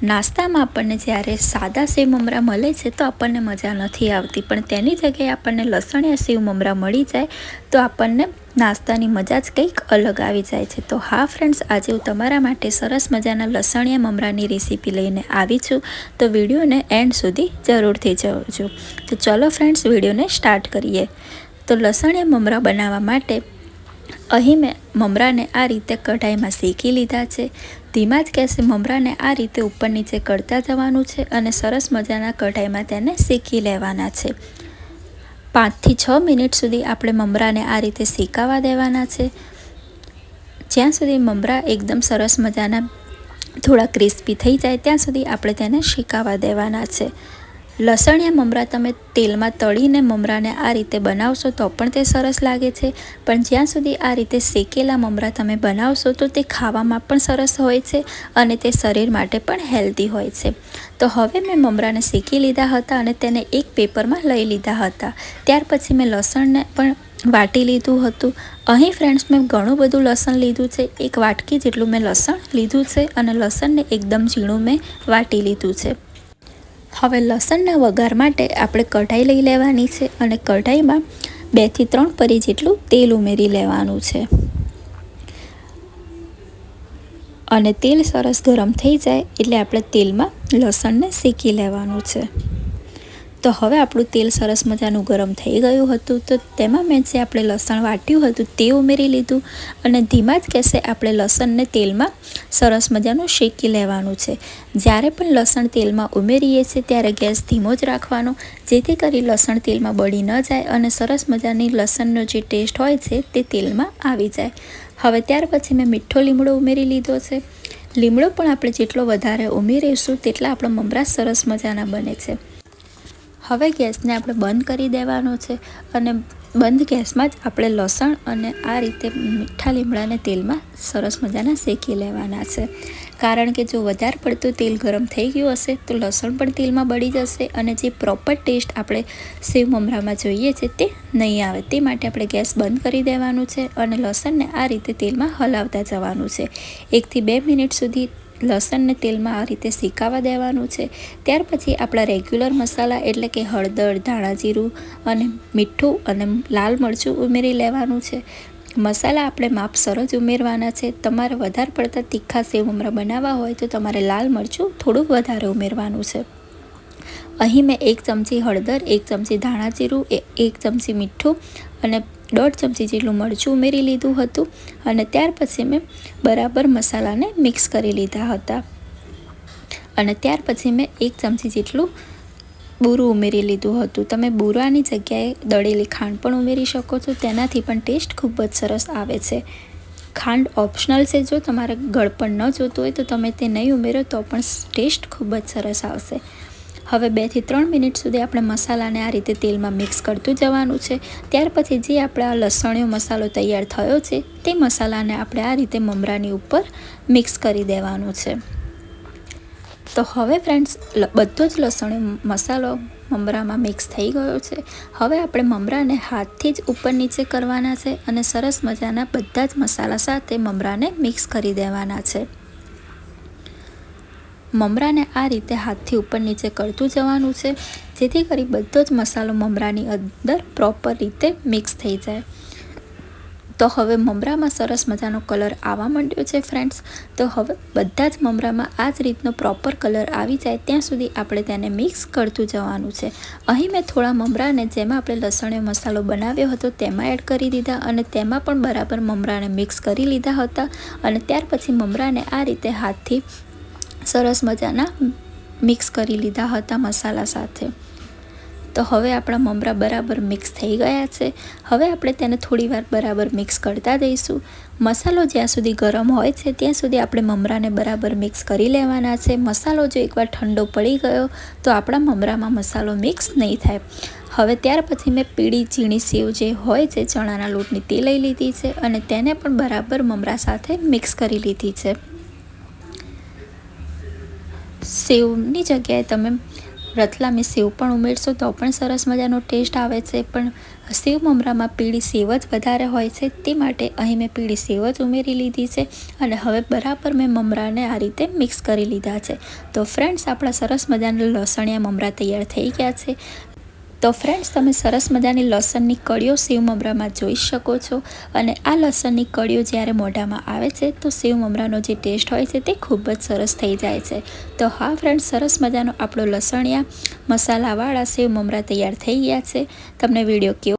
નાસ્તામાં આપણને જ્યારે સાદા સેવ મમરા મળે છે તો આપણને મજા નથી આવતી, પણ તેની જગ્યાએ આપણને લસણિયા સેવ મમરા મળી જાય તો આપણને નાસ્તાની મજા જ કંઈક અલગ આવી જાય છે। તો હા ફ્રેન્ડ્સ, આજે હું તમારા માટે સરસ મજાના લસણિયા મમરાની રેસીપી લઈને આવી છું, તો વિડીયોને એન્ડ સુધી જરૂરથી જોજો। તો ચલો ફ્રેન્ડ્સ, વિડીયોને સ્ટાર્ટ કરીએ। તો લસણિયા મમરા બનાવવા માટે અહીં મેં મમરાને આ રીતે કઢાઈમાં શેકી લીધા છે। ધીમા જ ગેસે મમરાને આ રીતે ઉપર નીચે કરતા જવાનું છે અને સરસ મજાના કઢાઈમાં તેને શેકી લેવાના છે। 5 થી 6 મિનિટ સુધી આપણે મમરાને આ રીતે શેકાવા દેવાના છે, જ્યાં સુધી મમરા એકદમ સરસ મજાના થોડા ક્રિસ્પી થઈ જાય ત્યાં સુધી આપણે તેને શેકાવા દેવાના છે। લસણિયા મમરા તમે તેલમાં તળીને મમરાને આ રીતે બનાવશો તો પણ તે સરસ લાગે છે, પણ જ્યાં સુધી આ રીતે શેકેલા મમરા તમે બનાવશો તો તે ખાવામાં પણ સરસ હોય છે અને તે શરીર માટે પણ હેલ્ધી હોય છે। તો હવે મેં મમરાને શેકી લીધા હતા અને તેને એક પેપરમાં લઈ લીધા હતા। ત્યાર પછી મેં લસણને પણ વાટી લીધું હતું। અહીં ફ્રેન્ડ્સ, મેં ઘણું બધું લસણ લીધું છે, 1 વાટકી જેટલું મેં લસણ લીધું છે અને લસણને એકદમ ઝીણું મેં વાટી લીધું છે। હવે લસણના વઘાર માટે આપણે કઢાઈ લઈ લેવાની છે અને કઢાઈમાં 2 થી 3 પરી જેટલું તેલ ઉમેરી લેવાનું છે અને તેલ સરસ ગરમ થઈ જાય એટલે આપણે તેલમાં લસણને શેકી લેવાનું છે। તો હવે આપણું તેલ સરસ મજાનું ગરમ થઈ ગયું હતું, તો તેમાં મેં જે આપણે લસણ વાટ્યું હતું તે ઉમેરી લીધું અને ધીમા જ ગેસે આપણે લસણને તેલમાં સરસ મજાનું શેકી લેવાનું છે। જ્યારે પણ લસણ તેલમાં ઉમેરીએ છીએ ત્યારે ગેસ ધીમો જ રાખવાનો, જેથી કરી લસણ તેલમાં બળી ન જાય અને સરસ મજાની લસણનો જે ટેસ્ટ હોય છે તે તેલમાં આવી જાય। હવે ત્યાર પછી મેં મીઠો લીમડો ઉમેરી લીધો છે। લીમડો પણ આપણે જેટલો વધારે ઉમેરીશું તેટલા આપણા મમરા સરસ મજાના બને છે। હવે ગેસને આપણે બંધ કરી દેવાનો છે અને બંધ ગેસમાં જ આપણે લસણ અને આ રીતે મીઠા લીમડાને તેલમાં સરસ મજાના શેકી લેવાના છે, કારણ કે જો વધારે પડતું તેલ ગરમ થઈ ગયું હશે તો લસણ પણ તેલમાં બળી જશે અને જે પ્રોપર ટેસ્ટ આપણે સેવ મમરામાં જોઈએ છે તે નહીં આવે। તે માટે આપણે ગેસ બંધ કરી દેવાનું છે અને લસણને આ રીતે તેલમાં હલાવતા જવાનું છે। 1 થી 2 મિનિટ સુધી લસણને તેલમાં આ રીતે શેકાવા દેવાનું છે। ત્યાર પછી આપણા રેગ્યુલર મસાલા એટલે કે હળદર, ધાણા જીરું અને મીઠું અને લાલ મરચું ઉમેરી લેવાનું છે। મસાલા આપણે માપસર જ ઉમેરવાના છે। તમારે વધારે પડતા તીખા સેવ મમરા બનાવવા હોય તો તમારે લાલ મરચું થોડુંક વધારે ઉમેરવાનું છે। અહીં મેં 1 ચમચી હળદર, 1 ચમચી ધાણા જીરું, 1 ચમચી મીઠું અને 1.5 ચમચી જેટલું મરચું ઉમેરી લીધું હતું અને ત્યાર પછી મેં બરાબર મસાલાને મિક્સ કરી લીધા હતા અને ત્યાર પછી મેં 1 ચમચી જેટલું બુરું ઉમેરી લીધું હતું। તમે બુરાની જગ્યાએ દળેલી ખાંડ પણ ઉમેરી શકો છો, તેનાથી પણ ટેસ્ટ ખૂબ જ સરસ આવે છે। ખાંડ ઓપ્શનલ છે, જો તમારે ગળપણ ન જોતું હોય તો તમે તે નહીં ઉમેરો તો પણ ટેસ્ટ ખૂબ જ સરસ આવશે। હવે 2 થી 3 મિનિટ સુધી આપણે મસાલાને આ રીતે તેલમાં મિક્સ કરતું જવાનું છે। ત્યાર પછી જે આપણા લસણીયો મસાલો તૈયાર થયો છે તે મસાલાને આપણે આ રીતે મમરાની ઉપર મિક્સ કરી દેવાનો છે। તો હવે ફ્રેન્ડ્સ, બધો જ લસણીયો મસાલો મમરામાં મિક્સ થઈ ગયો છે। હવે આપણે મમરાને હાથથી જ ઉપર નીચે કરવાના છે અને સરસ મજાના બધા જ મસાલા સાથે મમરાને મિક્સ કરી દેવાના છે। મમરાને આ રીતે હાથથી ઉપર નીચે કરતું જવાનું છે, જેથી કરી બધો જ મસાલો મમરાની અંદર પ્રોપર રીતે મિક્સ થઈ જાય। તો હવે મમરામાં સરસ મજાનો કલર આવવા માંડ્યો છે ફ્રેન્ડ્સ। તો હવે બધા જ મમરામાં આ જ રીતનો પ્રોપર કલર આવી જાય ત્યાં સુધી આપણે તેને મિક્સ કરતું જવાનું છે। અહીં મેં થોડા મમરાને જેમાં આપણે લસણીયો મસાલો બનાવ્યો હતો તેમાં એડ કરી દીધા અને તેમાં પણ બરાબર મમરાને મિક્સ કરી લીધા હતા અને ત્યાર પછી મમરાને આ રીતે હાથથી સરસ મજાના મિક્સ કરી લીધા હતા મસાલા સાથે। તો હવે આપણા મમરા બરાબર મિક્સ થઈ ગયા છે। હવે આપણે તેને થોડીવાર બરાબર મિક્સ કરતા જઈશું। મસાલો જ્યાં સુધી ગરમ હોય છે ત્યાં સુધી આપણે મમરાને બરાબર મિક્સ કરી લેવાના છે। મસાલો જો એકવાર ઠંડો પડી ગયો તો આપણા મમરામાં મસાલો મિક્સ નહીં થાય। હવે ત્યાર પછી મેં પીળી ઝીણી સેવ જે હોય છે ચણાના લોટની તે લઈ લીધી છે અને તેને પણ બરાબર મમરા સાથે મિક્સ કરી લીધી છે। સેવની જગ્યાએ તમે રતલામી સેવ પણ ઉમેરશો તો પણ સરસ મજાનો ટેસ્ટ આવે છે, પણ સેવ મમરામાં પીળી સેવ જ વધારે હોય છે, તે માટે અહીં મેં પીળી સેવ જ ઉમેરી લીધી છે. અને હવે બરાબર મેં મમરાને આ રીતે મિક્સ કરી લીધા છે. તો ફ્રેન્ડ્સ, આપણા સરસ મજાના લસણિયા મમરા તૈયાર થઈ ગયા છે. તો ફ્રેન્ડ્સ, તમે સરસ મજાની લસણની કળીઓ સેવ મમરામાં જોઈ શકો છો. અને આ લસણની કળીઓ જ્યારે મોઢામાં આવે છે તો સેવ મમરાનો જે ટેસ્ટ હોય છે તે ખૂબ જ સરસ થઈ જાય છે. તો હા ફ્રેન્ડ્સ, સરસ મજાનો આપણો લસણિયા મસાલાવાળા સેવ મમરા તૈયાર થઈ ગયા છે. તમને વિડીયો કેવો